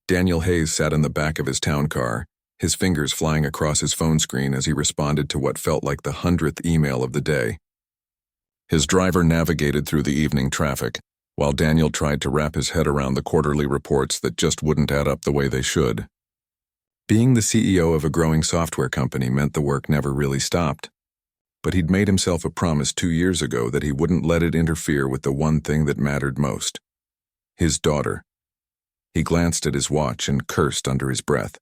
Daniel Hayes sat in the back of his town car, his fingers flying across his phone screen as he responded to what felt like the 100th email of the day. His driver navigated through the evening traffic, while Daniel tried to wrap his head around the quarterly reports that just wouldn't add up the way they should. Being the CEO of a growing software company meant the work never really stopped. But he'd made himself a promise 2 years ago that he wouldn't let it interfere with the one thing that mattered most: his daughter. He glanced at his watch and cursed under his breath.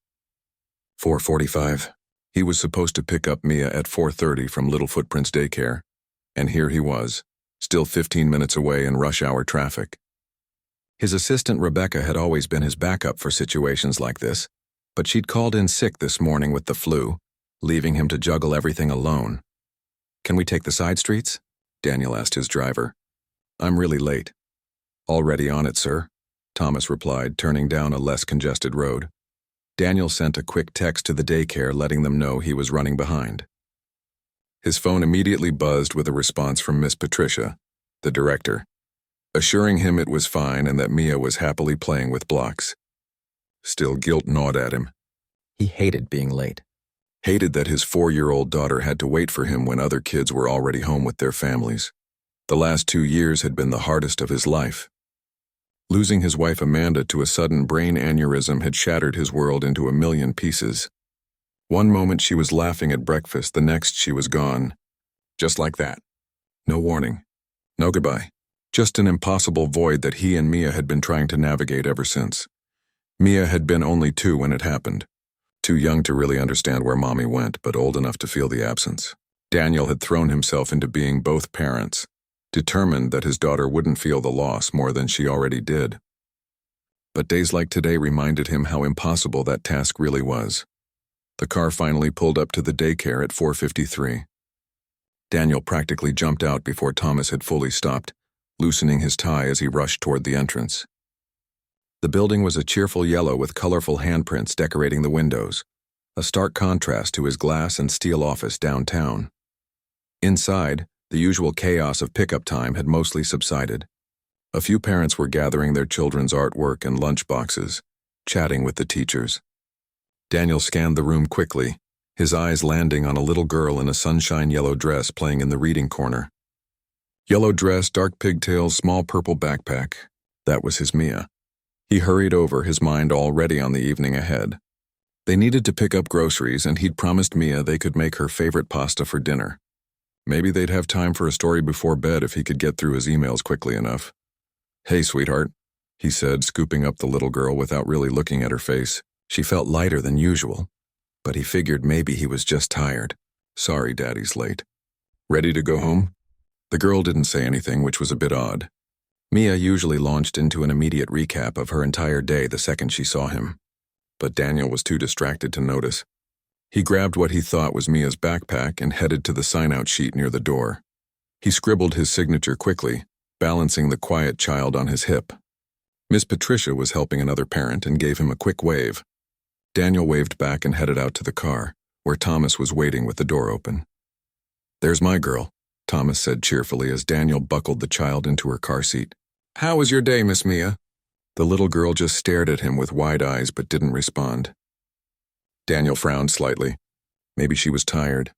4:45. He was supposed to pick up Mia at 4:30 from Little Footprints daycare, and here he was, still 15 minutes away in rush hour traffic. His assistant Rebecca had always been his backup for situations like this, but she'd called in sick this morning with the flu, leaving him to juggle everything alone. "Can we take the side streets?" Daniel asked his driver. "I'm really late." "Already on it, sir," Thomas replied, turning down a less congested road. Daniel sent a quick text to the daycare letting them know he was running behind. His phone immediately buzzed with a response from Miss Patricia, the director, assuring him it was fine and that Mia was happily playing with blocks. Still, guilt gnawed at him. He hated being late. Hated that his 4-year-old daughter had to wait for him when other kids were already home with their families. The last 2 years had been the hardest of his life. Losing his wife Amanda to a sudden brain aneurysm had shattered his world into a million pieces. One moment she was laughing at breakfast, the next she was gone. Just like that. No warning. No goodbye. Just an impossible void that he and Mia had been trying to navigate ever since. Mia had been only 2 when it happened. Too young to really understand where Mommy went, but old enough to feel the absence. Daniel had thrown himself into being both parents, determined that his daughter wouldn't feel the loss more than she already did. But days like today reminded him how impossible that task really was. The car finally pulled up to the daycare at 4:53. Daniel practically jumped out before Thomas had fully stopped, loosening his tie as he rushed toward the entrance. The building was a cheerful yellow with colorful handprints decorating the windows, a stark contrast to his glass and steel office downtown. Inside, the usual chaos of pickup time had mostly subsided. A few parents were gathering their children's artwork and lunch boxes, chatting with the teachers. Daniel scanned the room quickly, his eyes landing on a little girl in a sunshine yellow dress playing in the reading corner. Yellow dress, dark pigtails, small purple backpack. That was his Mia. He hurried over, his mind already on the evening ahead. They needed to pick up groceries, and he'd promised Mia they could make her favorite pasta for dinner. Maybe they'd have time for a story before bed if he could get through his emails quickly enough. "Hey, sweetheart," he said, scooping up the little girl without really looking at her face. She felt lighter than usual, but he figured maybe he was just tired. "Sorry, Daddy's late." "Ready to go home?" The girl didn't say anything, which was a bit odd. Mia usually launched into an immediate recap of her entire day the second she saw him. But Daniel was too distracted to notice. He grabbed what he thought was Mia's backpack and headed to the sign-out sheet near the door. He scribbled his signature quickly, balancing the quiet child on his hip. Miss Patricia was helping another parent and gave him a quick wave. Daniel waved back and headed out to the car, where Thomas was waiting with the door open. "There's my girl," Thomas said cheerfully as Daniel buckled the child into her car seat. "How was your day, Miss Mia?" The little girl just stared at him with wide eyes but didn't respond. Daniel frowned slightly. Maybe she was tired.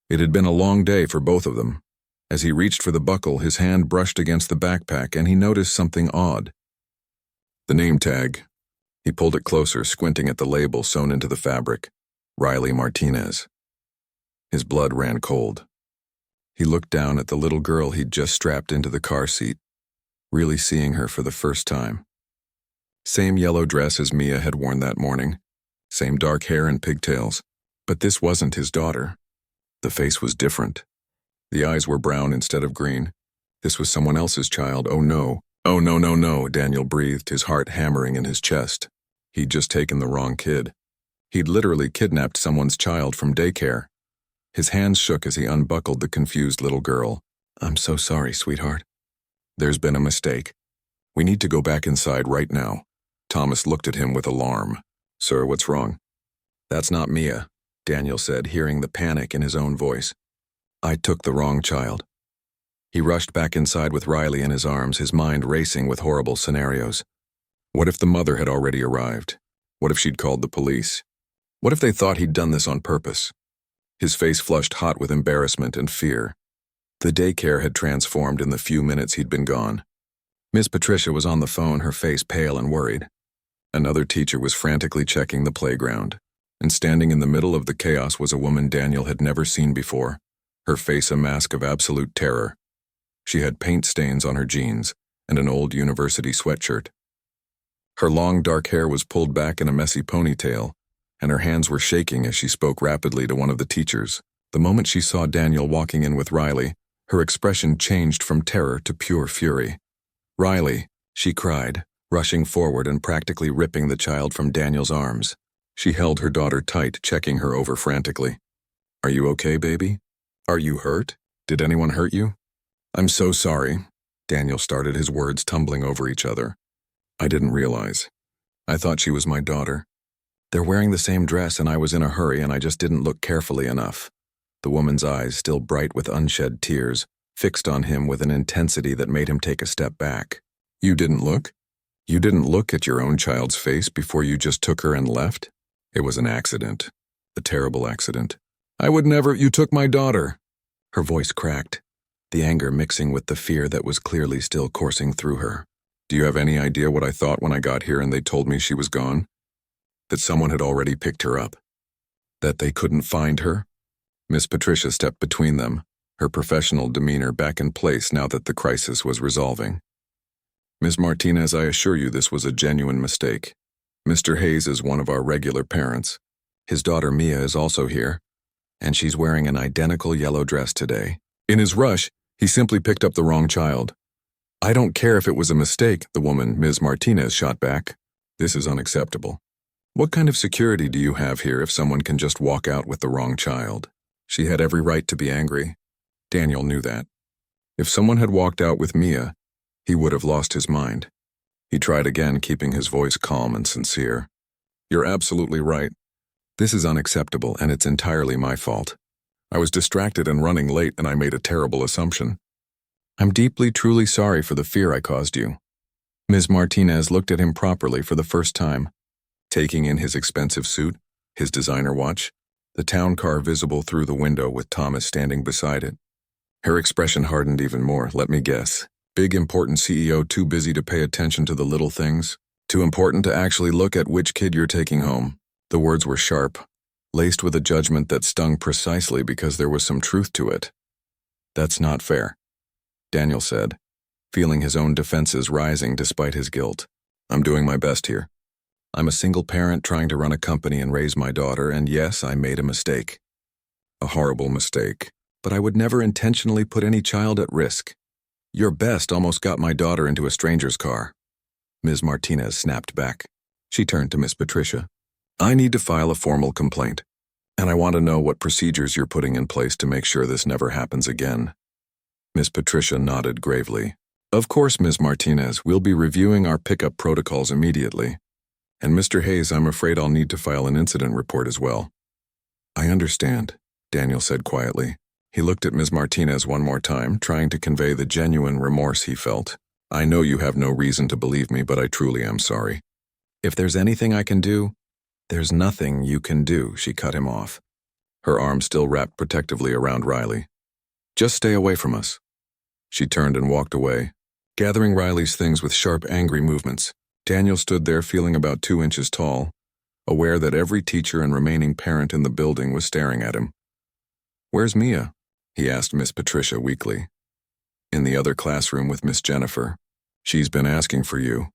It had been a long day for both of them. As he reached for the buckle, his hand brushed against the backpack and he noticed something odd. The name tag. He pulled it closer, squinting at the label sewn into the fabric. Riley Martinez. His blood ran cold. He looked down at the little girl he'd just strapped into the car seat, really seeing her for the first time. Same yellow dress as Mia had worn that morning. Same dark hair and pigtails, but this wasn't his daughter. The face was different. The eyes were brown instead of green. This was someone else's child. Oh no. Oh no, no, no, Daniel breathed, his heart hammering in his chest. He'd just taken the wrong kid. He'd literally kidnapped someone's child from daycare. His hands shook as he unbuckled the confused little girl. "I'm so sorry, sweetheart." "There's been a mistake. We need to go back inside right now." Thomas looked at him with alarm. "Sir, what's wrong?" "That's not Mia," Daniel said, hearing the panic in his own voice. "I took the wrong child." He rushed back inside with Riley in his arms, his mind racing with horrible scenarios. What if the mother had already arrived? What if she'd called the police? What if they thought he'd done this on purpose? His face flushed hot with embarrassment and fear. The daycare had transformed in the few minutes he'd been gone. Miss Patricia was on the phone, her face pale and worried. Another teacher was frantically checking the playground, and standing in the middle of the chaos was a woman Daniel had never seen before, her face a mask of absolute terror. She had paint stains on her jeans and an old university sweatshirt. Her long dark hair was pulled back in a messy ponytail, and her hands were shaking as she spoke rapidly to one of the teachers. The moment she saw Daniel walking in with Riley, her expression changed from terror to pure fury. "Riley," she cried, rushing forward and practically ripping the child from Daniel's arms. She held her daughter tight, checking her over frantically. "Are you okay, baby? Are you hurt? Did anyone hurt you?" "I'm so sorry," Daniel started, his words tumbling over each other. "I didn't realize. I thought she was my daughter. They're wearing the same dress and I was in a hurry and I just didn't look carefully enough." The woman's eyes, still bright with unshed tears, fixed on him with an intensity that made him take a step back. "You didn't look? You didn't look at your own child's face before you just took her and left? It was an accident. A terrible accident. I would never— You took my daughter." Her voice cracked, the anger mixing with the fear that was clearly still coursing through her. "Do you have any idea what I thought when I got here and they told me she was gone? That someone had already picked her up? That they couldn't find her?" Miss Patricia stepped between them, her professional demeanor back in place now that the crisis was resolving. "Ms. Martinez, I assure you this was a genuine mistake. Mr. Hayes is one of our regular parents. His daughter Mia is also here, and she's wearing an identical yellow dress today. In his rush, he simply picked up the wrong child." "I don't care if it was a mistake," the woman, Ms. Martinez, shot back. "This is unacceptable. What kind of security do you have here if someone can just walk out with the wrong child?" She had every right to be angry. Daniel knew that. If someone had walked out with Mia, he would have lost his mind. He tried again, keeping his voice calm and sincere. "You're absolutely right. This is unacceptable, and it's entirely my fault. I was distracted and running late, and I made a terrible assumption. I'm deeply, truly sorry for the fear I caused you." Ms. Martinez looked at him properly for the first time, taking in his expensive suit, his designer watch, the town car visible through the window with Thomas standing beside it. Her expression hardened even more. "Let me guess. Big, important CEO too busy to pay attention to the little things? Too important to actually look at which kid you're taking home?" The words were sharp, laced with a judgment that stung precisely because there was some truth to it. "That's not fair," Daniel said, feeling his own defenses rising despite his guilt. "I'm doing my best here. I'm a single parent trying to run a company and raise my daughter, and yes, I made a mistake. A horrible mistake, but I would never intentionally put any child at risk. Your best almost got my daughter into a stranger's car." Ms. Martinez snapped back. She turned to Miss Patricia. "I need to file a formal complaint, and I want to know what procedures you're putting in place to make sure this never happens again." Miss Patricia nodded gravely. "Of course, Ms. Martinez, we'll be reviewing our pickup protocols immediately. And Mr. Hayes, I'm afraid I'll need to file an incident report as well." "I understand," Daniel said quietly. He looked at Ms. Martinez one more time, trying to convey the genuine remorse he felt. "I know you have no reason to believe me, but I truly am sorry." "If there's anything I can do—" "There's nothing you can do," she cut him off, her arm still wrapped protectively around Riley. "Just stay away from us." She turned and walked away, gathering Riley's things with sharp, angry movements. Daniel stood there feeling about 2 inches tall, aware that every teacher and remaining parent in the building was staring at him. "Where's Mia?" he asked Miss Patricia weakly. "In the other classroom with Miss Jennifer. She's been asking for you."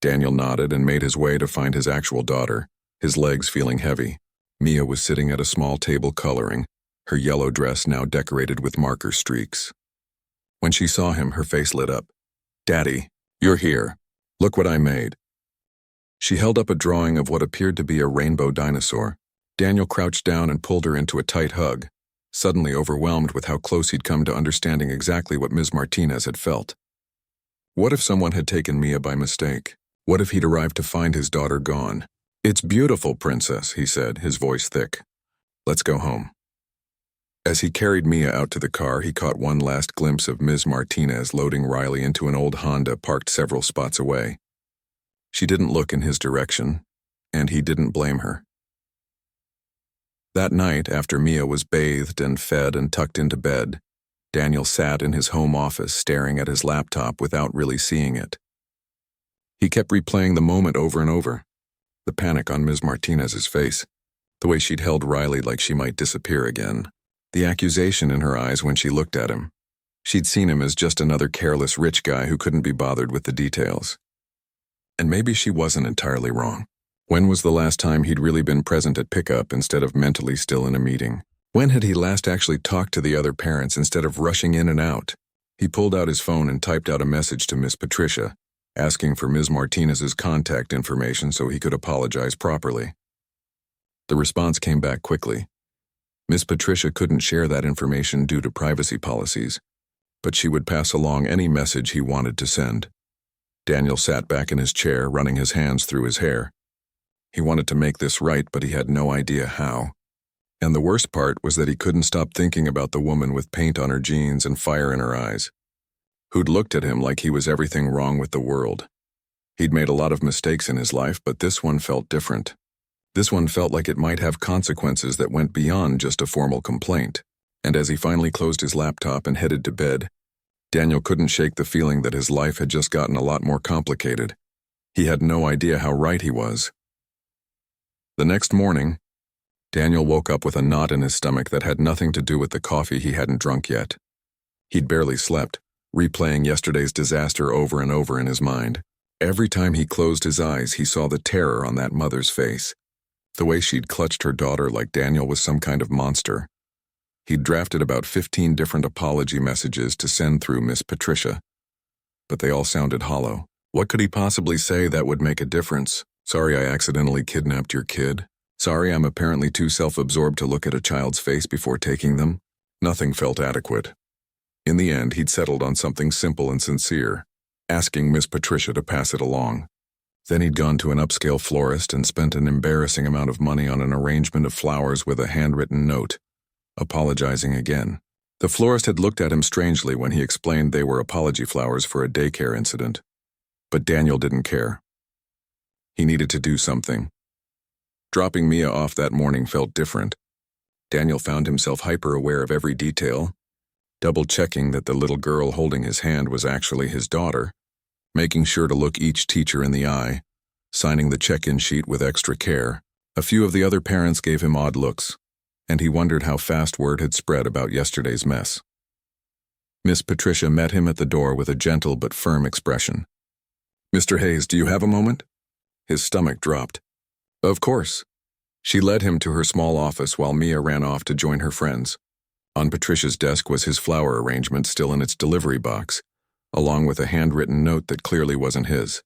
Daniel nodded and made his way to find his actual daughter, his legs feeling heavy. Mia was sitting at a small table coloring, her yellow dress now decorated with marker streaks. When she saw him, her face lit up. "Daddy, you're here. Look what I made." She held up a drawing of what appeared to be a rainbow dinosaur. Daniel crouched down and pulled her into a tight hug, suddenly overwhelmed with how close he'd come to understanding exactly what Ms. Martinez had felt. What if someone had taken Mia by mistake? What if he'd arrived to find his daughter gone? "It's beautiful, Princess," he said, his voice thick. "Let's go home." As he carried Mia out to the car, he caught one last glimpse of Ms. Martinez loading Riley into an old Honda parked several spots away. She didn't look in his direction, and he didn't blame her. That night, after Mia was bathed and fed and tucked into bed, Daniel sat in his home office staring at his laptop without really seeing it. He kept replaying the moment over and over, the panic on Ms. Martinez's face, the way she'd held Riley like she might disappear again, the accusation in her eyes when she looked at him. She'd seen him as just another careless rich guy who couldn't be bothered with the details. And maybe she wasn't entirely wrong. When was the last time he'd really been present at pickup instead of mentally still in a meeting? When had he last actually talked to the other parents instead of rushing in and out? He pulled out his phone and typed out a message to Miss Patricia, asking for Ms. Martinez's contact information so he could apologize properly. The response came back quickly. Miss Patricia couldn't share that information due to privacy policies, but she would pass along any message he wanted to send. Daniel sat back in his chair, running his hands through his hair. He wanted to make this right, but he had no idea how. And the worst part was that he couldn't stop thinking about the woman with paint on her jeans and fire in her eyes, who'd looked at him like he was everything wrong with the world. He'd made a lot of mistakes in his life, but this one felt different. This one felt like it might have consequences that went beyond just a formal complaint. And as he finally closed his laptop and headed to bed, Daniel couldn't shake the feeling that his life had just gotten a lot more complicated. He had no idea how right he was. The next morning, Daniel woke up with a knot in his stomach that had nothing to do with the coffee he hadn't drunk yet. He'd barely slept, replaying yesterday's disaster over and over in his mind. Every time he closed his eyes, he saw the terror on that mother's face, the way she'd clutched her daughter like Daniel was some kind of monster. He'd drafted about 15 different apology messages to send through Miss Patricia, but they all sounded hollow. What could he possibly say that would make a difference? Sorry I accidentally kidnapped your kid. Sorry I'm apparently too self-absorbed to look at a child's face before taking them. Nothing felt adequate. In the end, he'd settled on something simple and sincere, asking Miss Patricia to pass it along. Then he'd gone to an upscale florist and spent an embarrassing amount of money on an arrangement of flowers with a handwritten note, apologizing again. The florist had looked at him strangely when he explained they were apology flowers for a daycare incident. But Daniel didn't care. He needed to do something. Dropping Mia off that morning felt different. Daniel found himself hyper-aware of every detail, double-checking that the little girl holding his hand was actually his daughter, making sure to look each teacher in the eye, signing the check-in sheet with extra care. A few of the other parents gave him odd looks, and he wondered how fast word had spread about yesterday's mess. Miss Patricia met him at the door with a gentle but firm expression. "Mr. Hayes, do you have a moment?" His stomach dropped. Of course. She led him to her small office while Mia ran off to join her friends. On Patricia's desk was his flower arrangement still in its delivery box, along with a handwritten note that clearly wasn't his.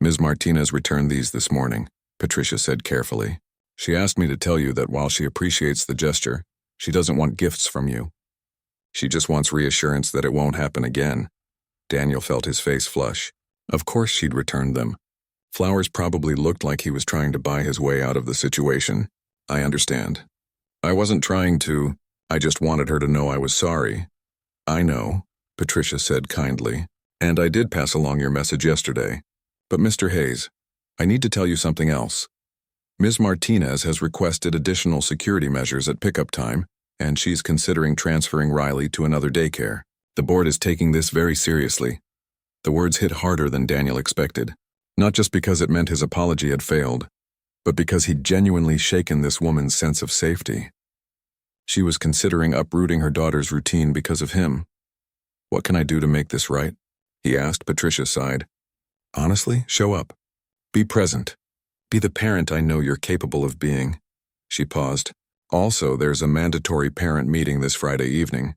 "Ms. Martinez returned these this morning," Patricia said carefully. "She asked me to tell you that while she appreciates the gesture, she doesn't want gifts from you. She just wants reassurance that it won't happen again." Daniel felt his face flush. Of course she'd returned them. Flowers probably looked like he was trying to buy his way out of the situation. "I understand. I wasn't trying to. I just wanted her to know I was sorry." "I know," Patricia said kindly, "and I did pass along your message yesterday. But Mr. Hayes, I need to tell you something else. Ms. Martinez has requested additional security measures at pickup time, and she's considering transferring Riley to another daycare. The board is taking this very seriously." The words hit harder than Daniel expected. Not just because it meant his apology had failed, but because he'd genuinely shaken this woman's sense of safety. She was considering uprooting her daughter's routine because of him. "What can I do to make this right?" he asked. Patricia sighed. "Honestly, show up. Be present. Be the parent I know you're capable of being." She paused. "Also, there's a mandatory parent meeting this Friday evening.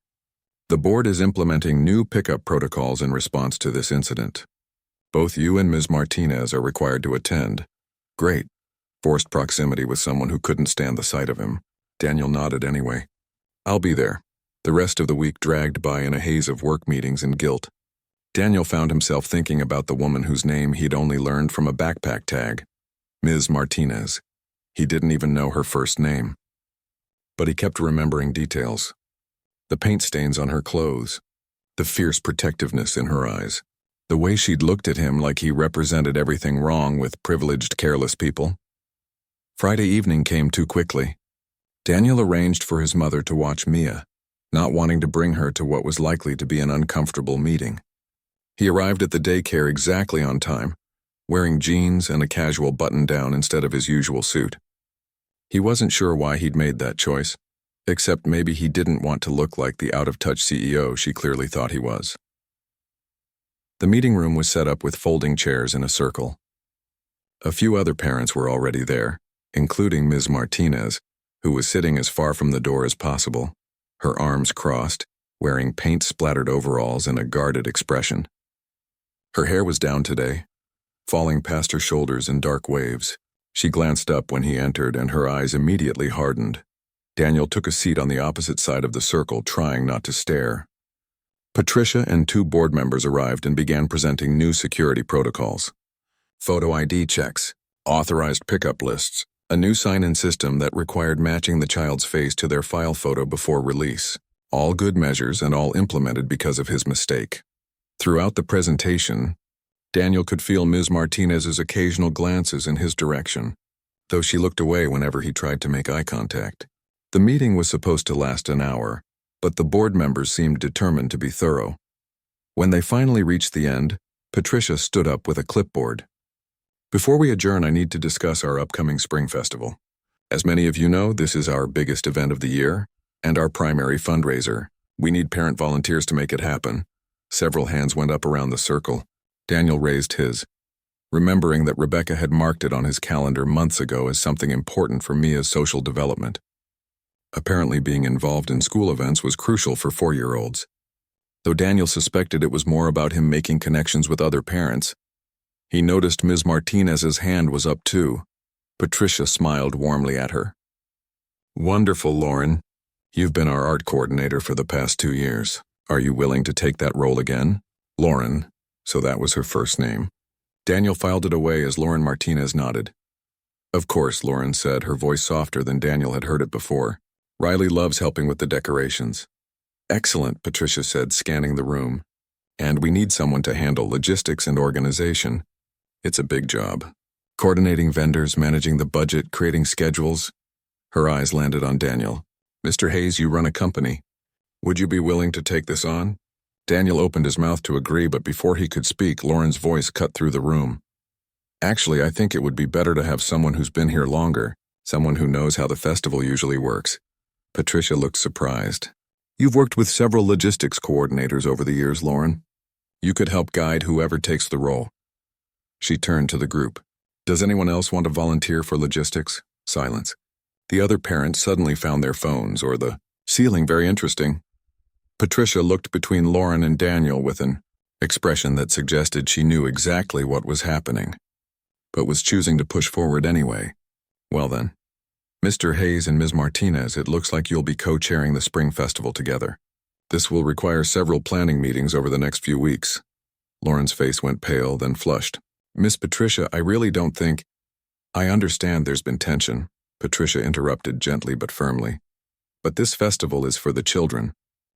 The board is implementing new pickup protocols in response to this incident. Both you and Ms. Martinez are required to attend." "Great." Forced proximity with someone who couldn't stand the sight of him. Daniel nodded anyway. "I'll be there." The rest of the week dragged by in a haze of work meetings and guilt. Daniel found himself thinking about the woman whose name he'd only learned from a backpack tag. Ms. Martinez. He didn't even know her first name. But he kept remembering details. The paint stains on her clothes. The fierce protectiveness in her eyes. The way she'd looked at him like he represented everything wrong with privileged, careless people. Friday evening came too quickly. Daniel arranged for his mother to watch Mia, not wanting to bring her to what was likely to be an uncomfortable meeting. He arrived at the daycare exactly on time, wearing jeans and a casual button-down instead of his usual suit. He wasn't sure why he'd made that choice, except maybe he didn't want to look like the out-of-touch CEO she clearly thought he was. The meeting room was set up with folding chairs in a circle. A few other parents were already there, including Ms. Martinez, who was sitting as far from the door as possible, her arms crossed, wearing paint-splattered overalls and a guarded expression. Her hair was down today, falling past her shoulders in dark waves. She glanced up when he entered, and her eyes immediately hardened. Daniel took a seat on the opposite side of the circle, trying not to stare. Patricia and 2 board members arrived and began presenting new security protocols. Photo ID checks, authorized pickup lists, a new sign-in system that required matching the child's face to their file photo before release. All good measures and all implemented because of his mistake. Throughout the presentation, Daniel could feel Ms. Martinez's occasional glances in his direction, though she looked away whenever he tried to make eye contact. The meeting was supposed to last an hour, but the board members seemed determined to be thorough. When they finally reached the end, Patricia stood up with a clipboard. Before we adjourn, I need to discuss our upcoming Spring Festival. As many of you know, this is our biggest event of the year and our primary fundraiser. We need parent volunteers to make it happen. Several hands went up around the circle. Daniel raised his, remembering that Rebecca had marked it on his calendar months ago as something important for Mia's social development. Apparently, being involved in school events was crucial for 4-year-olds. Though Daniel suspected it was more about him making connections with other parents, he noticed Ms. Martinez's hand was up too. Patricia smiled warmly at her. "Wonderful, Lauren. You've been our art coordinator for the past 2 years. Are you willing to take that role again?" Lauren, so that was her first name. Daniel filed it away as Lauren Martinez nodded. "Of course," Lauren said, her voice softer than Daniel had heard it before. "Riley loves helping with the decorations." "Excellent," Patricia said, scanning the room. "And we need someone to handle logistics and organization. It's a big job. Coordinating vendors, managing the budget, creating schedules." Her eyes landed on Daniel. "Mr. Hayes, you run a company. Would you be willing to take this on?" Daniel opened his mouth to agree, but before he could speak, Lauren's voice cut through the room. "Actually, I think it would be better to have someone who's been here longer, someone who knows how the festival usually works." Patricia looked surprised. "You've worked with several logistics coordinators over the years, Lauren. You could help guide whoever takes the role." She turned to the group. "Does anyone else want to volunteer for logistics?" Silence. The other parents suddenly found their phones or the ceiling very interesting. Patricia looked between Lauren and Daniel with an expression that suggested she knew exactly what was happening, but was choosing to push forward anyway. "Well then, Mr. Hayes and Ms. Martinez, it looks like you'll be co-chairing the Spring Festival together. This will require several planning meetings over the next few weeks." Lauren's face went pale, then flushed. "Miss Patricia, I really don't think—" "I understand there's been tension," Patricia interrupted gently but firmly. "But this festival is for the children.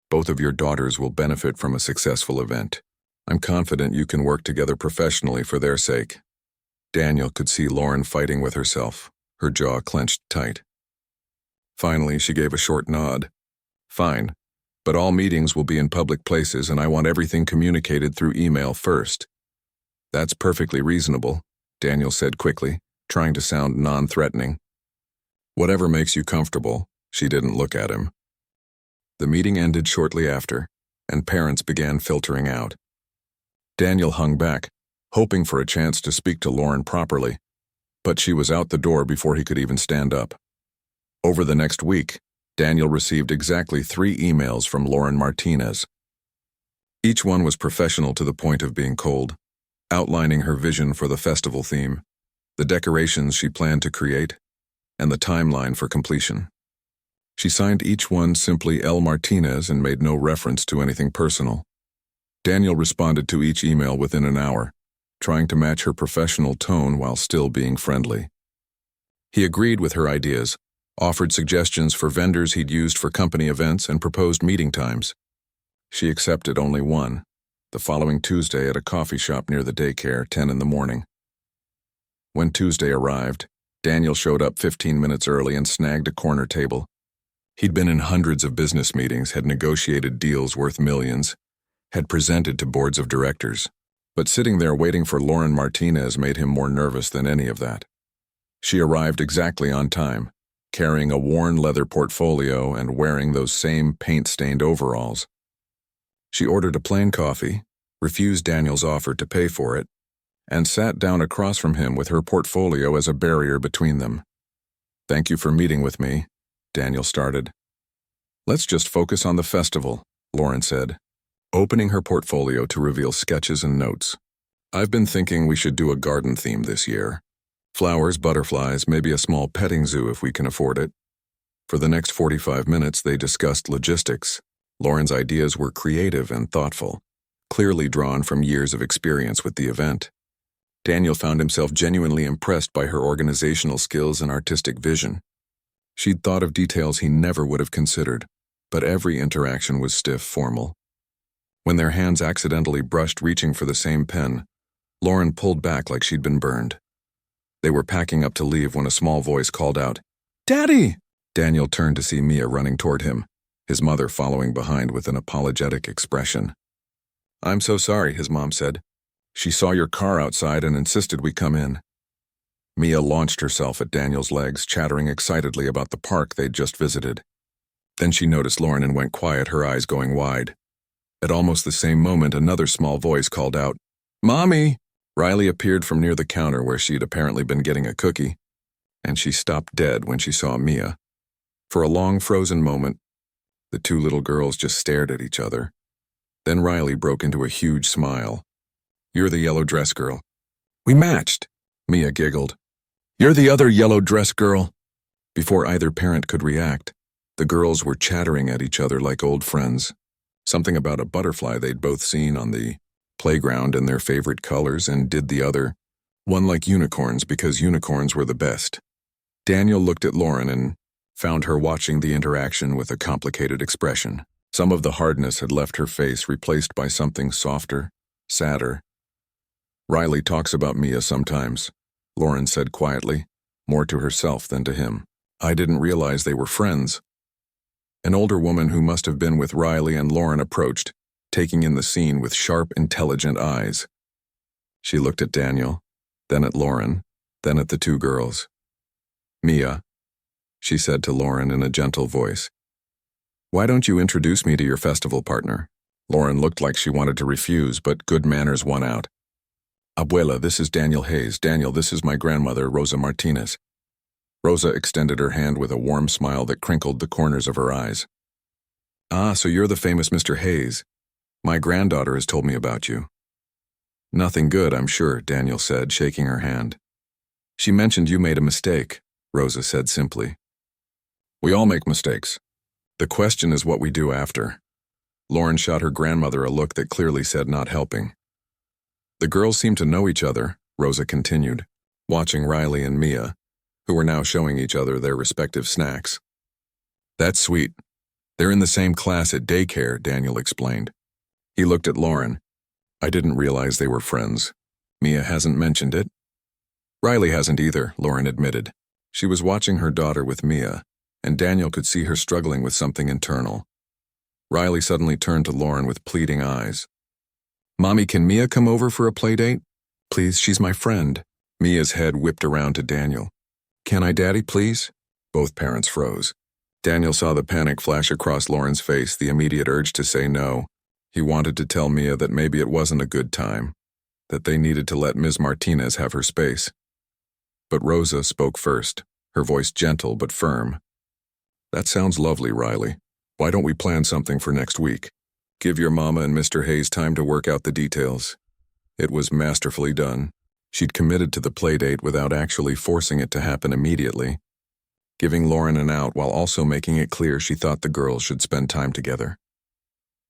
Both of your daughters will benefit from a successful event. I'm confident you can work together professionally for their sake." Daniel could see Lauren fighting with herself, her jaw clenched tight. Finally, she gave a short nod. "Fine, but all meetings will be in public places and I want everything communicated through email first." "That's perfectly reasonable," Daniel said quickly, trying to sound non-threatening. "Whatever makes you comfortable." She didn't look at him. The meeting ended shortly after, and parents began filtering out. Daniel hung back, hoping for a chance to speak to Lauren properly, but she was out the door before he could even stand up. Over the next week, Daniel received exactly 3 emails from Lauren Martinez. Each one was professional to the point of being cold, outlining her vision for the festival theme, the decorations she planned to create, and the timeline for completion. She signed each one simply L. Martinez and made no reference to anything personal. Daniel responded to each email within an hour, trying to match her professional tone while still being friendly. He agreed with her ideas, offered suggestions for vendors he'd used for company events, and proposed meeting times. She accepted only one, The following Tuesday at a coffee shop near the daycare, 10 in the morning. When Tuesday arrived, Daniel showed up 15 minutes early and snagged a corner table. He'd been in hundreds of business meetings, had negotiated deals worth millions, had presented to boards of directors. But sitting there waiting for Lauren Martinez made him more nervous than any of that. She arrived exactly on time, carrying a worn leather portfolio and wearing those same paint-stained overalls. She ordered a plain coffee, refused Daniel's offer to pay for it, and sat down across from him with her portfolio as a barrier between them. "Thank you for meeting with me," Daniel started. "Let's just focus on the festival," Lauren said, opening her portfolio to reveal sketches and notes. "I've been thinking we should do a garden theme this year. Flowers, butterflies, maybe a small petting zoo if we can afford it." For the next 45 minutes, they discussed logistics. Lauren's ideas were creative and thoughtful, clearly drawn from years of experience with the event. Daniel found himself genuinely impressed by her organizational skills and artistic vision. She'd thought of details he never would have considered, but every interaction was stiff, formal. When their hands accidentally brushed reaching for the same pen, Lauren pulled back like she'd been burned. They were packing up to leave when a small voice called out, "Daddy!" Daniel turned to see Mia running toward him, his mother following behind with an apologetic expression. "I'm so sorry," his mom said. "She saw your car outside and insisted we come in." Mia launched herself at Daniel's legs, chattering excitedly about the park they'd just visited. Then she noticed Lauren and went quiet, her eyes going wide. At almost the same moment, another small voice called out, "Mommy!" Riley appeared from near the counter where she'd apparently been getting a cookie, and she stopped dead when she saw Mia. For a long frozen moment, the two little girls just stared at each other. Then Riley broke into a huge smile. "You're the yellow dress girl." "We matched," Mia giggled. "You're the other yellow dress girl." Before either parent could react, the girls were chattering at each other like old friends. Something about a butterfly they'd both seen on the playground in their favorite colors, and did the other one like unicorns because unicorns were the best. Daniel looked at Lauren and found her watching the interaction with a complicated expression. Some of the hardness had left her face, replaced by something softer, sadder. "Riley talks about Mia sometimes," Lauren said quietly, more to herself than to him. "I didn't realize they were friends." An older woman who must have been with Riley and Lauren approached, taking in the scene with sharp, intelligent eyes. She looked at Daniel, then at Lauren, then at the two girls. "Mia," she said to Lauren in a gentle voice, "why don't you introduce me to your festival partner?" Lauren looked like she wanted to refuse, but good manners won out. "Abuela, this is Daniel Hayes. Daniel, this is my grandmother, Rosa Martinez." Rosa extended her hand with a warm smile that crinkled the corners of her eyes. "Ah, so you're the famous Mr. Hayes. My granddaughter has told me about you." "Nothing good, I'm sure," Daniel said, shaking her hand. "She mentioned you made a mistake," Rosa said simply. "We all make mistakes. The question is what we do after." Lauren shot her grandmother a look that clearly said not helping. "The girls seem to know each other," Rosa continued, watching Riley and Mia, who were now showing each other their respective snacks. "That's sweet. They're in the same class at daycare," Daniel explained. He looked at Lauren. "I didn't realize they were friends. Mia hasn't mentioned it." "Riley hasn't either," Lauren admitted. She was watching her daughter with Mia, and Daniel could see her struggling with something internal. Riley suddenly turned to Lauren with pleading eyes. "Mommy, can Mia come over for a play date? Please, she's my friend." Mia's head whipped around to Daniel. "Can I, Daddy, please?" Both parents froze. Daniel saw the panic flash across Lauren's face, the immediate urge to say no. He wanted to tell Mia that maybe it wasn't a good time, that they needed to let Ms. Martinez have her space. But Rosa spoke first, her voice gentle but firm. "That sounds lovely, Riley. Why don't we plan something for next week? Give your mama and Mr. Hayes time to work out the details." It was masterfully done. She'd committed to the playdate without actually forcing it to happen immediately, giving Lauren an out while also making it clear she thought the girls should spend time together.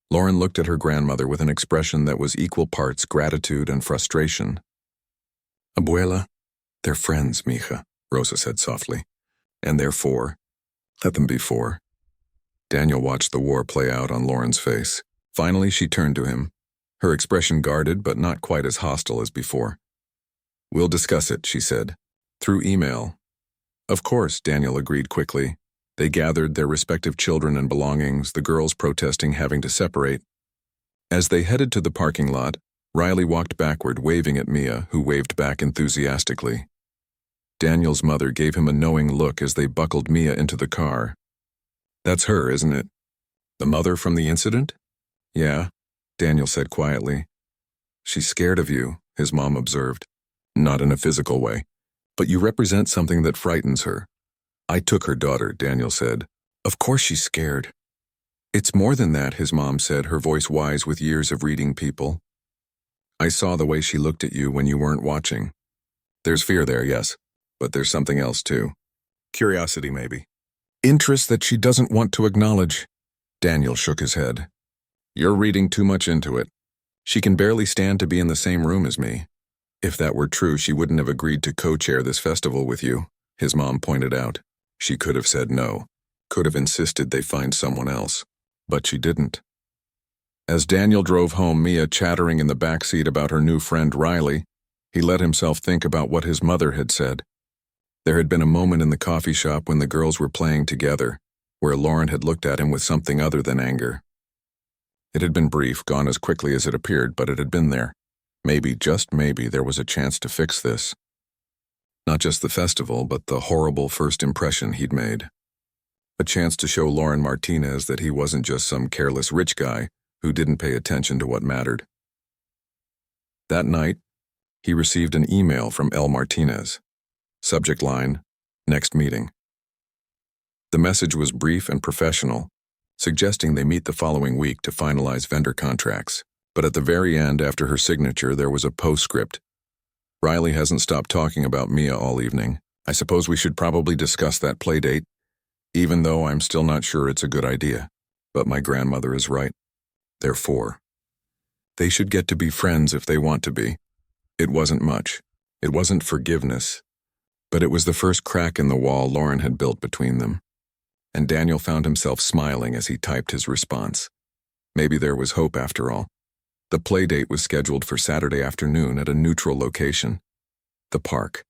Lauren looked at her grandmother with an expression that was equal parts gratitude and frustration. "Abuela, they're friends, mija," Rosa said softly. "And they're four. Let them be four." Daniel watched the war play out on Lauren's face. Finally, she turned to him, her expression guarded but not quite as hostile as before. "We'll discuss it," she said. "Through email." "Of course," Daniel agreed quickly. They gathered their respective children and belongings, the girls protesting having to separate. As they headed to the parking lot, Riley walked backward, waving at Mia, who waved back enthusiastically. Daniel's mother gave him a knowing look as they buckled Mia into the car. "That's her, isn't it? The mother from the incident?" "Yeah," Daniel said quietly. "She's scared of you," his mom observed. "Not in a physical way, but you represent something that frightens her." "I took her daughter," Daniel said. "Of course she's scared." "It's more than that," his mom said, her voice wise with years of reading people. "I saw the way she looked at you when you weren't watching. There's fear there, yes, but there's something else too. Curiosity, maybe. Interest that she doesn't want to acknowledge." Daniel shook his head. "You're reading too much into it. She can barely stand to be in the same room as me. If that were true, she wouldn't have agreed to co-chair this festival with you," his mom pointed out. "She could have said no, could have insisted they find someone else, but she didn't." As Daniel drove home, Mia chattering in the backseat about her new friend Riley, he let himself think about what his mother had said. There had been a moment in the coffee shop when the girls were playing together, where Lauren had looked at him with something other than anger. It had been brief, gone as quickly as it appeared, but it had been there. Maybe, just maybe, there was a chance to fix this. Not just the festival, but the horrible first impression he'd made. A chance to show Lauren Martinez that he wasn't just some careless rich guy who didn't pay attention to what mattered. That night, he received an email from El Martinez. Subject line, "Next meeting." The message was brief and professional, suggesting they meet the following week to finalize vendor contracts. But at the very end, after her signature, there was a postscript. "Riley hasn't stopped talking about Mia all evening. I suppose we should probably discuss that play date, even though I'm still not sure it's a good idea. But my grandmother is right. They're 4. They should get to be friends if they want to be." It wasn't much. It wasn't forgiveness. But it was the first crack in the wall Lauren had built between them. And Daniel found himself smiling as he typed his response. Maybe there was hope after all. The play date was scheduled for Saturday afternoon at a neutral location, the park.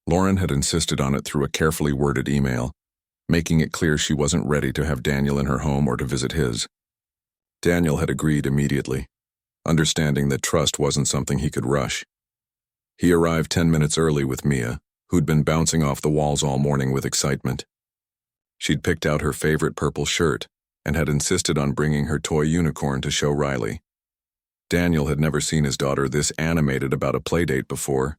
Lauren had insisted on it through a carefully worded email, making it clear she wasn't ready to have Daniel in her home or to visit his. Daniel had agreed immediately, understanding that trust wasn't something he could rush. He arrived 10 minutes early with Mia, who'd been bouncing off the walls all morning with excitement. She'd picked out her favorite purple shirt and had insisted on bringing her toy unicorn to show Riley. Daniel had never seen his daughter this animated about a playdate before,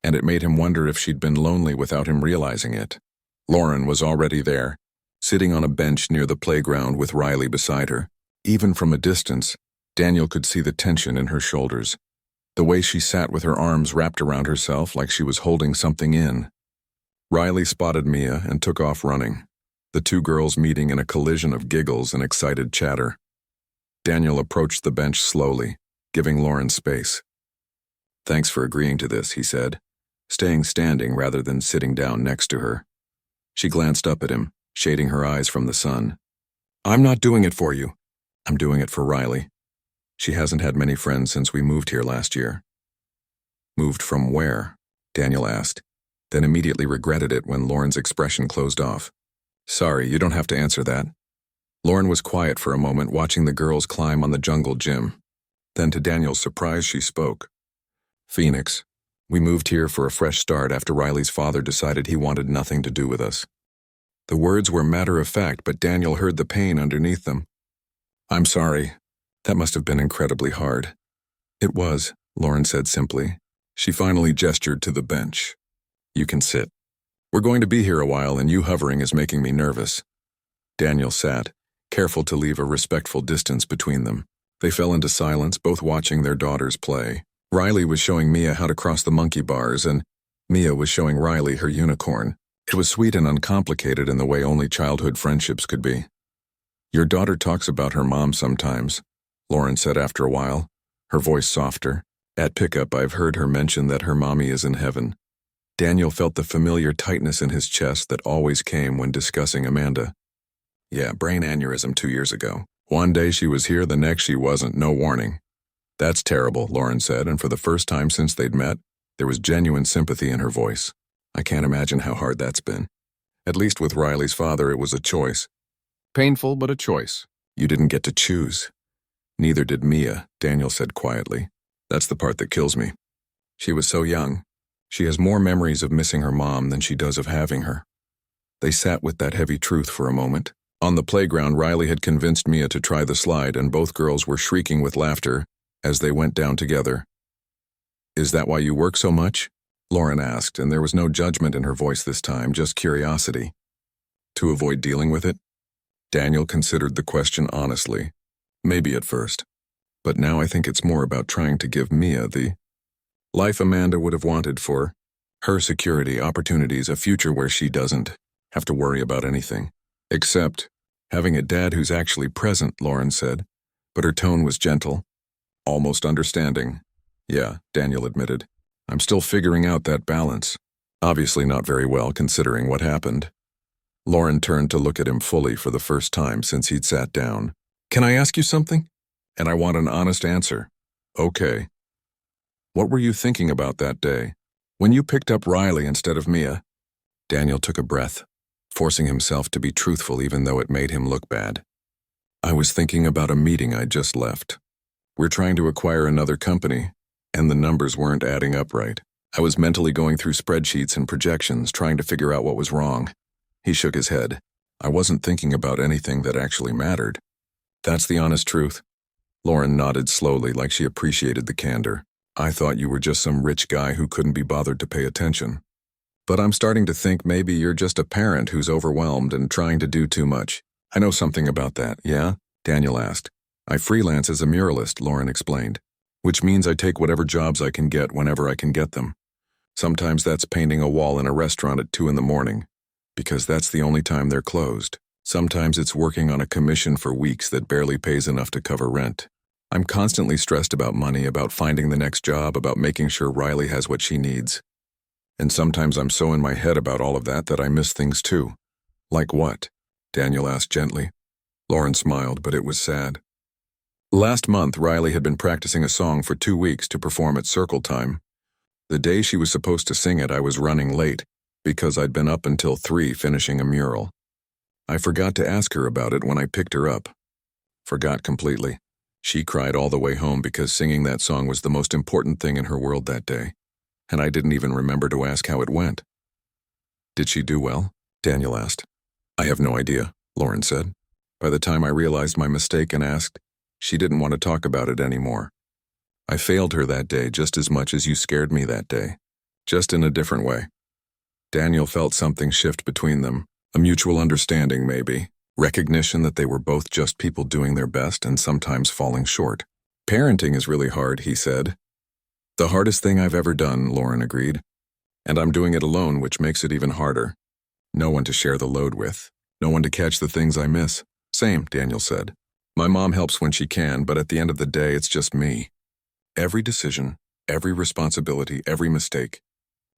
and it made him wonder if she'd been lonely without him realizing it. Lauren was already there, sitting on a bench near the playground with Riley beside her. Even from a distance, Daniel could see the tension in her shoulders, the way she sat with her arms wrapped around herself like she was holding something in. Riley spotted Mia and took off running, the two girls meeting in a collision of giggles and excited chatter. Daniel approached the bench slowly, giving Lauren space. "Thanks for agreeing to this," he said, staying standing rather than sitting down next to her. She glanced up at him, shading her eyes from the sun. "I'm not doing it for you. I'm doing it for Riley. She hasn't had many friends since we moved here last year." "Moved from where?" Daniel asked, then immediately regretted it when Lauren's expression closed off. "Sorry, you don't have to answer that." Lauren was quiet for a moment, watching the girls climb on the jungle gym. Then to Daniel's surprise, she spoke. "Phoenix. We moved here for a fresh start after Riley's father decided he wanted nothing to do with us." The words were matter-of-fact, but Daniel heard the pain underneath them. "I'm sorry. That must have been incredibly hard." "It was," Lauren said simply. She finally gestured to the bench. "You can sit. We're going to be here a while, and you hovering is making me nervous." Daniel sat, careful to leave a respectful distance between them. They fell into silence, both watching their daughters play. Riley was showing Mia how to cross the monkey bars, and Mia was showing Riley her unicorn. It was sweet and uncomplicated in the way only childhood friendships could be. "Your daughter talks about her mom sometimes," Lauren said after a while, her voice softer. "At pickup, I've heard her mention that her mommy is in heaven." Daniel felt the familiar tightness in his chest that always came when discussing Amanda. "Yeah, brain aneurysm 2 years ago. One day she was here, the next she wasn't, no warning. That's terrible, Lauren said, and for the first time since they'd met, there was genuine sympathy in her voice. I can't imagine how hard that's been. At least with Riley's father, it was a choice. Painful, but a choice. You didn't get to choose. Neither did Mia, Daniel said quietly. That's the part that kills me. She was so young. She has more memories of missing her mom than she does of having her. They sat with that heavy truth for a moment. On the playground, Riley had convinced Mia to try the slide, and both girls were shrieking with laughter as they went down together. Is that why you work so much? Lauren asked, and there was no judgment in her voice this time, just curiosity. To avoid dealing with it? Daniel considered the question honestly. Maybe at first. But now I think it's more about trying to give Mia the life Amanda would have wanted for her: security, opportunities, a future where she doesn't have to worry about anything. Except having a dad who's actually present, Lauren said, but her tone was gentle, almost understanding. Yeah, Daniel admitted. I'm still figuring out that balance. Obviously not very well considering what happened. Lauren turned to look at him fully for the first time since he'd sat down. Can I ask you something? And I want an honest answer. Okay. What were you thinking about that day, when you picked up Riley instead of Mia? Daniel took a breath, forcing himself to be truthful even though it made him look bad. I was thinking about a meeting I just left. We're trying to acquire another company, and the numbers weren't adding up right. I was mentally going through spreadsheets and projections, trying to figure out what was wrong. He shook his head. I wasn't thinking about anything that actually mattered. That's the honest truth. Lauren nodded slowly, like she appreciated the candor. I thought you were just some rich guy who couldn't be bothered to pay attention. But I'm starting to think maybe you're just a parent who's overwhelmed and trying to do too much. I know something about that, yeah? Daniel asked. I freelance as a muralist, Lauren explained, which means I take whatever jobs I can get whenever I can get them. Sometimes that's painting a wall in a restaurant at 2 a.m, because that's the only time they're closed. Sometimes it's working on a commission for weeks that barely pays enough to cover rent. I'm constantly stressed about money, about finding the next job, about making sure Riley has what she needs. And sometimes I'm so in my head about all of that that I miss things too. Like what? Daniel asked gently. Lauren smiled, but it was sad. Last month, Riley had been practicing a song for 2 weeks to perform at circle time. The day she was supposed to sing it, I was running late, because I'd been up until 3 finishing a mural. I forgot to ask her about it when I picked her up. Forgot completely. She cried all the way home because singing that song was the most important thing in her world that day, and I didn't even remember to ask how it went. Did she do well? Daniel asked. I have no idea, Lauren said. By the time I realized my mistake and asked, she didn't want to talk about it anymore. I failed her that day just as much as you scared me that day, just in a different way. Daniel felt something shift between them, a mutual understanding maybe, recognition that they were both just people doing their best and sometimes falling short. Parenting is really hard, he said. The hardest thing I've ever done, Lauren agreed. And I'm doing it alone, which makes it even harder. No one to share the load with, no one to catch the things I miss. Same, Daniel said. My mom helps when she can, but at the end of the day, it's just me. Every decision, every responsibility, every mistake.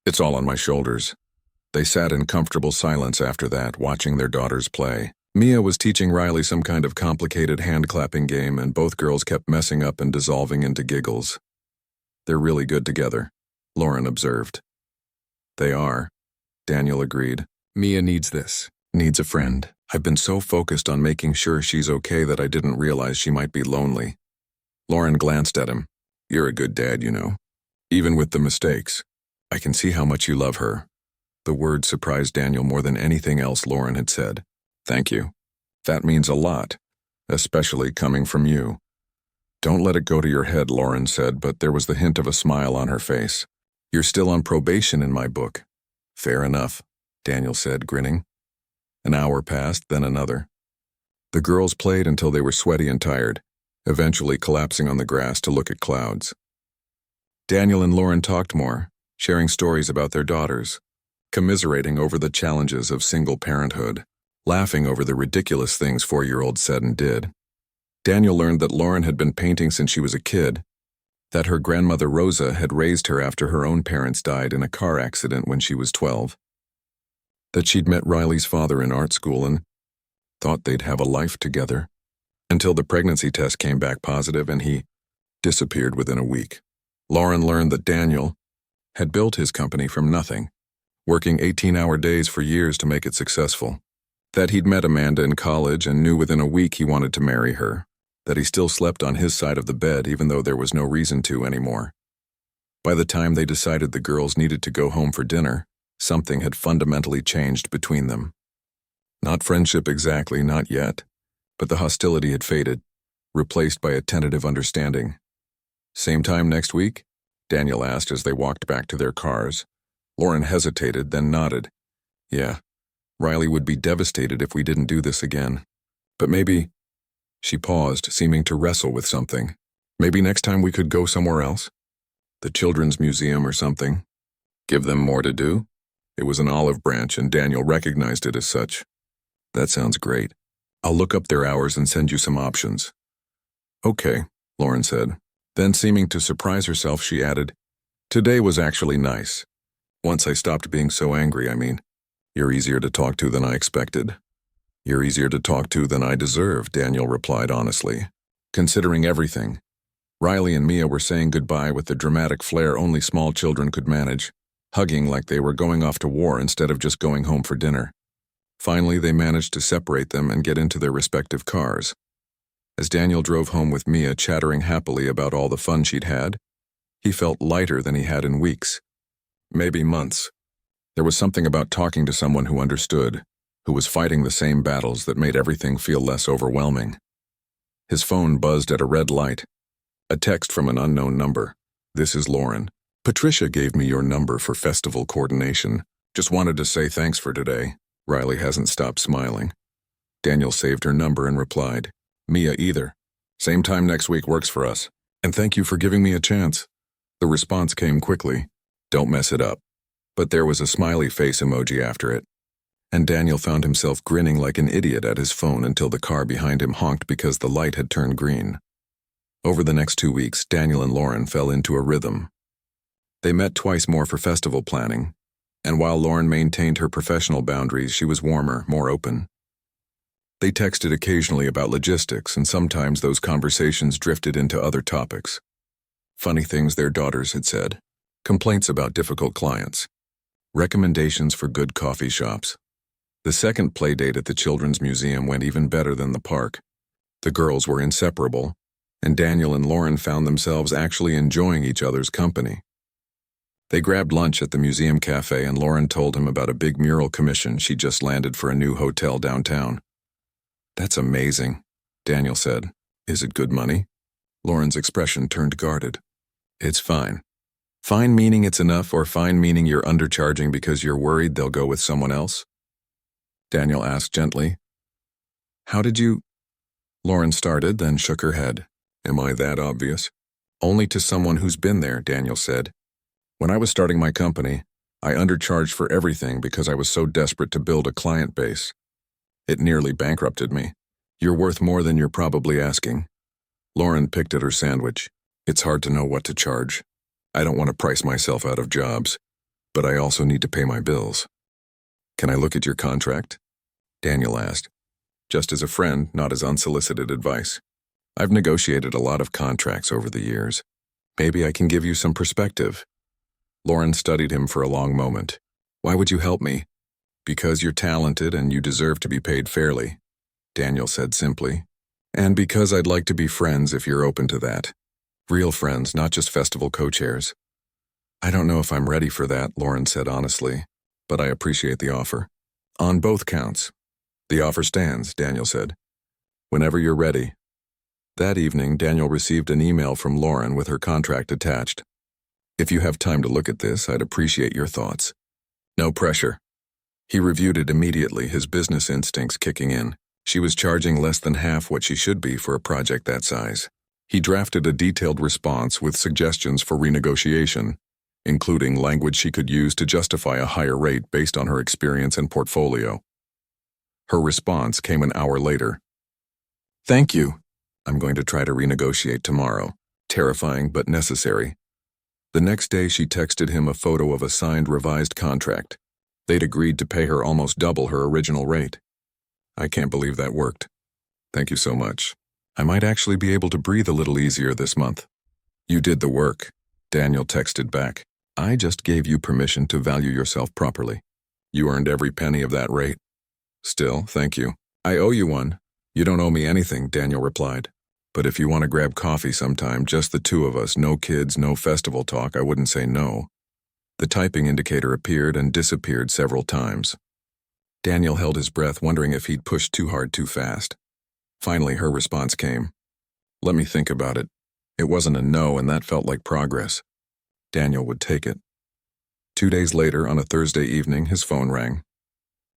It's all on my shoulders. They sat in comfortable silence after that, watching their daughters play. Mia was teaching Riley some kind of complicated hand-clapping game, and both girls kept messing up and dissolving into giggles. They're really good together, Lauren observed. They are, Daniel agreed. Mia needs this, needs a friend. I've been so focused on making sure she's okay that I didn't realize she might be lonely. Lauren glanced at him. You're a good dad, you know. Even with the mistakes. I can see how much you love her. The word surprised Daniel more than anything else Lauren had said. Thank you. That means a lot, especially coming from you. Don't let it go to your head, Lauren said, but there was the hint of a smile on her face. You're still on probation in my book. Fair enough, Daniel said, grinning. An hour passed, then another. The girls played until they were sweaty and tired, eventually collapsing on the grass to look at clouds. Daniel and Lauren talked more, sharing stories about their daughters, commiserating over the challenges of single parenthood, laughing over the ridiculous things 4-year-olds said and did. Daniel learned that Lauren had been painting since she was a kid, that her grandmother Rosa had raised her after her own parents died in a car accident when she was 12, that she'd met Riley's father in art school and thought they'd have a life together, until the pregnancy test came back positive and he disappeared within a week. Lauren learned that Daniel had built his company from nothing, working 18-hour days for years to make it successful. That he'd met Amanda in college and knew within a week he wanted to marry her. That he still slept on his side of the bed even though there was no reason to anymore. By the time they decided the girls needed to go home for dinner, something had fundamentally changed between them. Not friendship exactly, not yet, but the hostility had faded, replaced by a tentative understanding. "Same time next week?" Daniel asked as they walked back to their cars. Lauren hesitated, then nodded. "Yeah, Riley would be devastated if we didn't do this again. But maybe..." She paused, seeming to wrestle with something. "Maybe next time we could go somewhere else? The Children's Museum or something? Give them more to do?" It was an olive branch, and Daniel recognized it as such. "That sounds great. I'll look up their hours and send you some options." "Okay," Lauren said. Then, seeming to surprise herself, she added, "Today was actually nice. Once I stopped being so angry, I mean. You're easier to talk to than I expected." "You're easier to talk to than I deserve," Daniel replied honestly. Considering everything, Riley and Mia were saying goodbye with the dramatic flair only small children could manage, hugging like they were going off to war instead of just going home for dinner. Finally, they managed to separate them and get into their respective cars. As Daniel drove home with Mia chattering happily about all the fun she'd had, he felt lighter than he had in weeks, maybe months. There was something about talking to someone who understood, who was fighting the same battles that made everything feel less overwhelming. His phone buzzed at a red light. A text from an unknown number. "This is Lauren. Patricia gave me your number for festival coordination. Just wanted to say thanks for today." Riley hasn't stopped smiling. Daniel saved her number and replied, "Mia either. Same time next week works for us. And thank you for giving me a chance." The response came quickly. "Don't mess it up." But there was a smiley face emoji after it. And Daniel found himself grinning like an idiot at his phone until the car behind him honked because the light had turned green. Over the next 2 weeks, Daniel and Lauren fell into a rhythm. They met twice more for festival planning, and while Lauren maintained her professional boundaries, she was warmer, more open. They texted occasionally about logistics, and sometimes those conversations drifted into other topics. Funny things their daughters had said, complaints about difficult clients, recommendations for good coffee shops. The second play date at the Children's Museum went even better than the park. The girls were inseparable, and Daniel and Lauren found themselves actually enjoying each other's company. They grabbed lunch at the museum cafe, and Lauren told him about a big mural commission she just landed for a new hotel downtown. "That's amazing," Daniel said. "Is it good money?" Lauren's expression turned guarded. "It's fine." "Fine meaning it's enough, or fine meaning you're undercharging because you're worried they'll go with someone else?" Daniel asked gently. "How did you—" Lauren started, then shook her head. "Am I that obvious?" "Only to someone who's been there," Daniel said. "When I was starting my company, I undercharged for everything because I was so desperate to build a client base. It nearly bankrupted me. You're worth more than you're probably asking." Lauren picked at her sandwich. "It's hard to know what to charge. I don't want to price myself out of jobs, but I also need to pay my bills." "Can I look at your contract?" Daniel asked, just as a friend, not as unsolicited advice. "I've negotiated a lot of contracts over the years. Maybe I can give you some perspective." Lauren studied him for a long moment. "Why would you help me?" "Because you're talented and you deserve to be paid fairly," Daniel said simply. "And because I'd like to be friends if you're open to that. Real friends, not just festival co-chairs." "I don't know if I'm ready for that," Lauren said honestly, "but I appreciate the offer." "On both counts." "The offer stands," Daniel said. "Whenever you're ready." That evening, Daniel received an email from Lauren with her contract attached. "If you have time to look at this, I'd appreciate your thoughts." No pressure. He reviewed it immediately, his business instincts kicking in. She was charging less than half what she should be for a project that size. He drafted a detailed response with suggestions for renegotiation, including language she could use to justify a higher rate based on her experience and portfolio. Her response came an hour later. "Thank you. I'm going to try to renegotiate tomorrow." Terrifying but necessary. The next day she texted him a photo of a signed revised contract. They'd agreed to pay her almost double her original rate. "I can't believe that worked. Thank you so much. I might actually be able to breathe a little easier this month." You did the work, Daniel texted back. I just gave you permission to value yourself properly. You earned every penny of that rate. Still, thank you. I owe you one. You don't owe me anything, Daniel replied. But if you want to grab coffee sometime, just the two of us, no kids, no festival talk, I wouldn't say no. The typing indicator appeared and disappeared several times. Daniel held his breath, wondering if he'd pushed too hard too fast. Finally, her response came. Let me think about it. It wasn't a no, and that felt like progress. Daniel would take it. 2 days later, on a Thursday evening, his phone rang.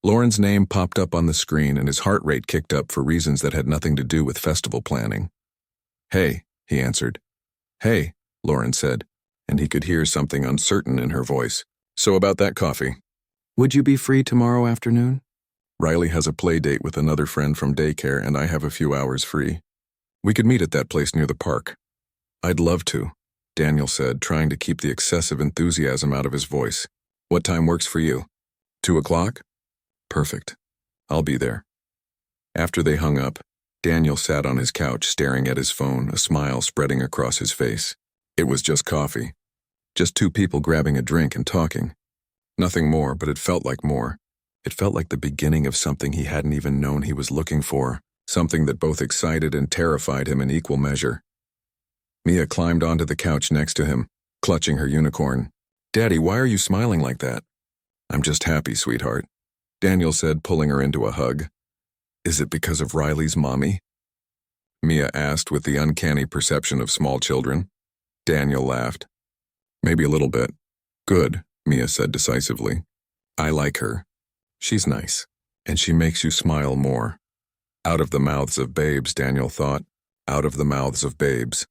Lauren's name popped up on the screen, and his heart rate kicked up for reasons that had nothing to do with festival planning. Hey, he answered. Hey, Lauren said, and he could hear something uncertain in her voice. So about that coffee. Would you be free tomorrow afternoon? Riley has a play date with another friend from daycare, and I have a few hours free. We could meet at that place near the park. I'd love to, Daniel said, trying to keep the excessive enthusiasm out of his voice. What time works for you? 2 o'clock? Perfect. I'll be there. After they hung up, Daniel sat on his couch staring at his phone, a smile spreading across his face. It was just coffee. Just two people grabbing a drink and talking. Nothing more, but it felt like more. It felt like the beginning of something he hadn't even known he was looking for, something that both excited and terrified him in equal measure. Mia climbed onto the couch next to him, clutching her unicorn. Daddy, why are you smiling like that? I'm just happy, sweetheart, Daniel said, pulling her into a hug. Is it because of Riley's mommy? Mia asked with the uncanny perception of small children. Daniel laughed. Maybe a little bit. Good, Mia said decisively. I like her. She's nice, and she makes you smile more. Out of the mouths of babes, Daniel thought. Out of the mouths of babes.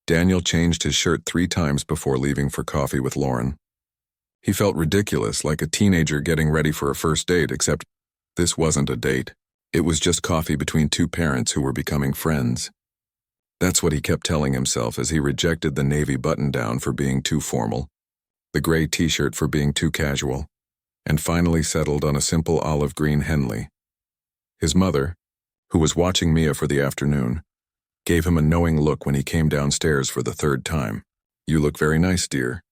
Daniel changed his shirt 3 times before leaving for coffee with Lauren. He felt ridiculous, like a teenager getting ready for a first date, except this wasn't a date. It was just coffee between 2 parents who were becoming friends. That's what he kept telling himself as he rejected the navy button-down for being too formal, the gray t-shirt for being too casual, and finally settled on a simple olive green Henley. His mother, who was watching Mia for the afternoon, gave him a knowing look when he came downstairs for the 3rd time. You look very nice, dear.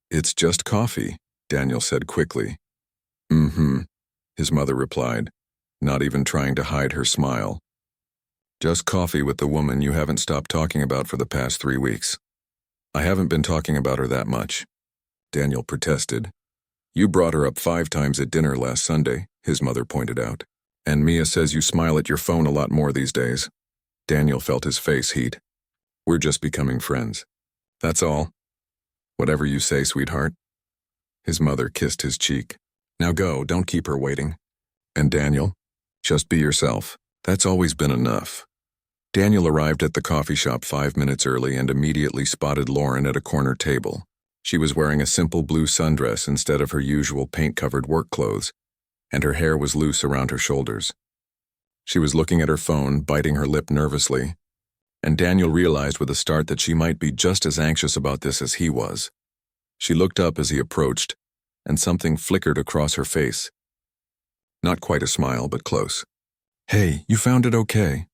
It's just coffee, Daniel said quickly. Mm-hmm, his mother replied, not even trying to hide her smile. Just coffee with the woman you haven't stopped talking about for the past 3 weeks. I haven't been talking about her that much, Daniel protested. You brought her up 5 times at dinner last Sunday, his mother pointed out. And Mia says you smile at your phone a lot more these days. Daniel felt his face heat. We're just becoming friends. That's all. Whatever you say, sweetheart. His mother kissed his cheek. Now go, don't keep her waiting. And Daniel, just be yourself. That's always been enough. Daniel arrived at the coffee shop 5 minutes early and immediately spotted Lauren at a corner table. She was wearing a simple blue sundress instead of her usual paint-covered work clothes, and her hair was loose around her shoulders. She was looking at her phone, biting her lip nervously, and Daniel realized with a start that she might be just as anxious about this as he was. She looked up as he approached, and something flickered across her face. Not quite a smile, but close. Hey, you found it okay?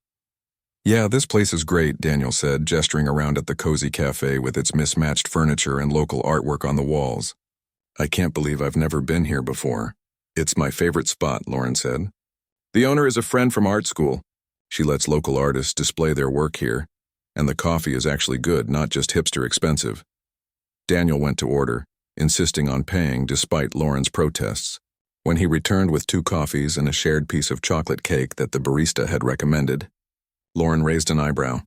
Yeah, this place is great, Daniel said, gesturing around at the cozy cafe with its mismatched furniture and local artwork on the walls. I can't believe I've never been here before. It's my favorite spot, Lauren said. The owner is a friend from art school. She lets local artists display their work here, and the coffee is actually good, not just hipster expensive. Daniel went to order, insisting on paying despite Lauren's protests. When he returned with 2 coffees and a shared piece of chocolate cake that the barista had recommended, Lauren raised an eyebrow.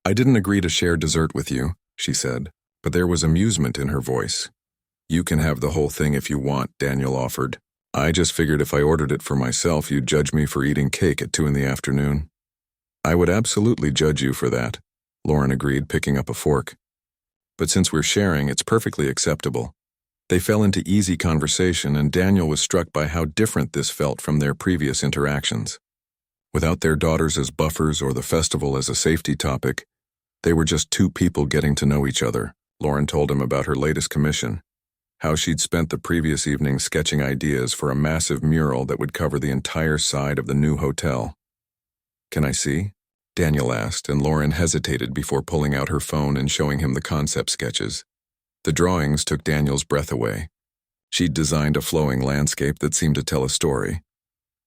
I didn't agree to share dessert with you, she said, but there was amusement in her voice. You can have the whole thing if you want, Daniel offered. I just figured if I ordered it for myself, you'd judge me for eating cake at 2 in the afternoon. I would absolutely judge you for that, Lauren agreed, picking up a fork. But since we're sharing, it's perfectly acceptable. They fell into easy conversation, and Daniel was struck by how different this felt from their previous interactions. Without their daughters as buffers or the festival as a safety topic, they were just 2 people getting to know each other. Lauren told him about her latest commission, how she'd spent the previous evening sketching ideas for a massive mural that would cover the entire side of the new hotel. Can I see? Daniel asked, and Lauren hesitated before pulling out her phone and showing him the concept sketches. The drawings took Daniel's breath away. She'd designed a flowing landscape that seemed to tell a story,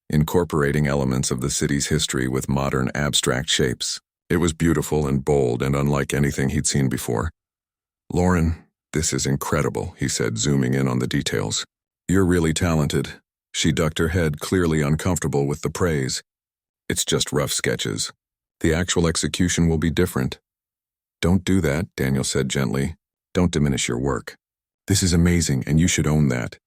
incorporating elements of the city's history with modern abstract shapes. It was beautiful and bold and unlike anything he'd seen before. "Lauren, this is incredible," he said, zooming in on the details. "You're really talented." She ducked her head, clearly uncomfortable with the praise. "It's just rough sketches. The actual execution will be different." "Don't do that," Daniel said gently. "Don't diminish your work. This is amazing, and you should own that."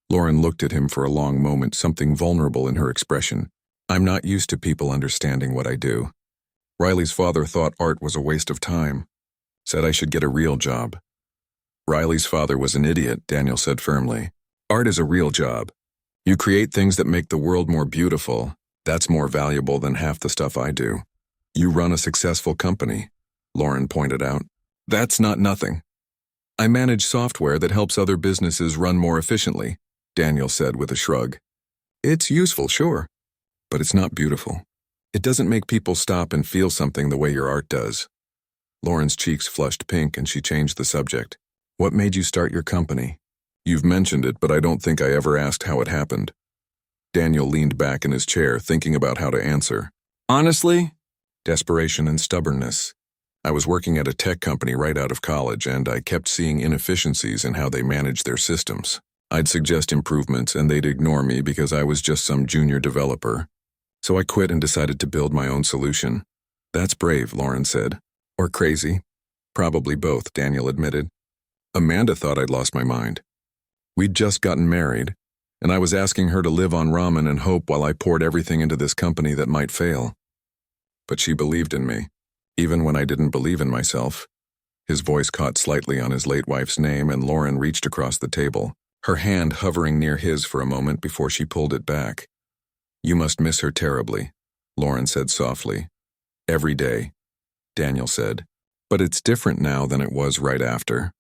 Lauren looked at him for a long moment, something vulnerable in her expression. "I'm not used to people understanding what I do. Riley's father thought art was a waste of time. Said I should get a real job." "Riley's father was an idiot," Daniel said firmly. "Art is a real job. You create things that make the world more beautiful. That's more valuable than half the stuff I do." "You run a successful company," Lauren pointed out. "That's not nothing. I manage software that helps other businesses run more efficiently," Daniel said with a shrug. "It's useful, sure, but it's not beautiful. It doesn't make people stop and feel something the way your art does." Lauren's cheeks flushed pink and she changed the subject. "What made you start your company?" "You've mentioned it, but I don't think I ever asked how it happened." Daniel leaned back in his chair, thinking about how to answer. "Honestly, desperation and stubbornness. I was working at a tech company right out of college, and I kept seeing inefficiencies in how they managed their systems. I'd suggest improvements, and they'd ignore me because I was just some junior developer. So I quit and decided to build my own solution." "That's brave," Lauren said. "Or crazy." "Probably both," Daniel admitted. "Amanda thought I'd lost my mind. We'd just gotten married, and I was asking her to live on ramen and hope while I poured everything into this company that might fail. But she believed in me, even when I didn't believe in myself." His voice caught slightly on his late wife's name, and Lauren reached across the table, her hand hovering near his for a moment before she pulled it back. "You must miss her terribly," Lauren said softly. "Every day," Daniel said. "But it's different now than it was right after.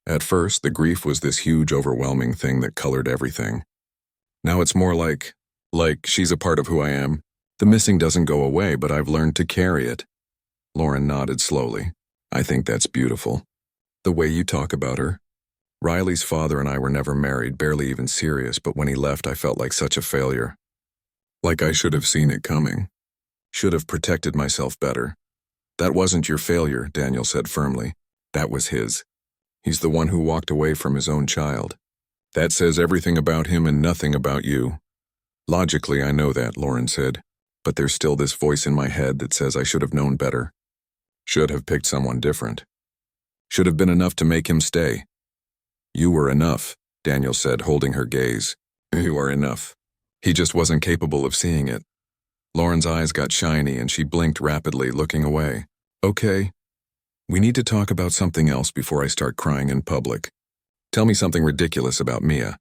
At first, the grief was this huge, overwhelming thing that colored everything. Now it's more like she's a part of who I am. The missing doesn't go away, but I've learned to carry it." Lauren nodded slowly. "I think that's beautiful. The way you talk about her. Riley's father and I were never married, barely even serious, but when he left, I felt like such a failure. Like I should have seen it coming. Should have protected myself better." "That wasn't your failure," Daniel said firmly. "That was his. He's the one who walked away from his own child. That says everything about him and nothing about you." "Logically, I know that," Lauren said, "but there's still this voice in my head that says I should have known better. Should have picked someone different. Should have been enough to make him stay." "You were enough," Daniel said, holding her gaze. "You are enough. He just wasn't capable of seeing it." Lauren's eyes got shiny and she blinked rapidly, looking away. "Okay. We need to talk about something else before I start crying in public. Tell me something ridiculous about Mia."